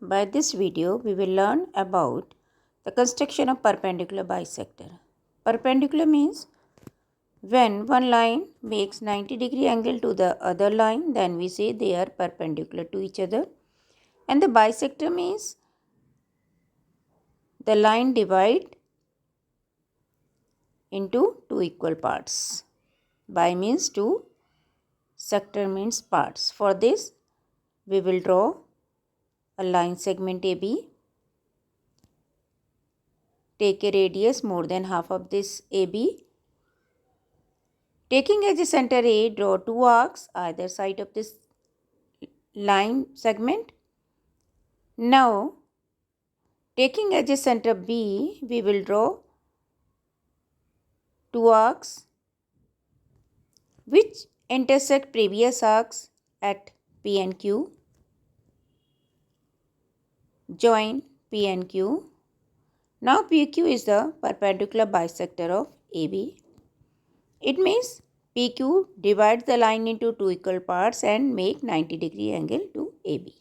By this video, we will learn about the construction of perpendicular bisector. Perpendicular means when one line makes 90-degree angle to the other line, then we say they are perpendicular to each other. And the bisector means the line divide into two equal parts. Bi means two, sector means parts. For this, we will draw a line segment AB. Take a radius more than half of this AB. Taking as a center A, draw two arcs either side of this line segment. Now, taking as a center B, we will draw two arcs which intersect previous arcs at P and Q. Join P and Q. Now PQ is the perpendicular bisector of AB. It means PQ divides the line into two equal parts and make 90-degree angle to AB.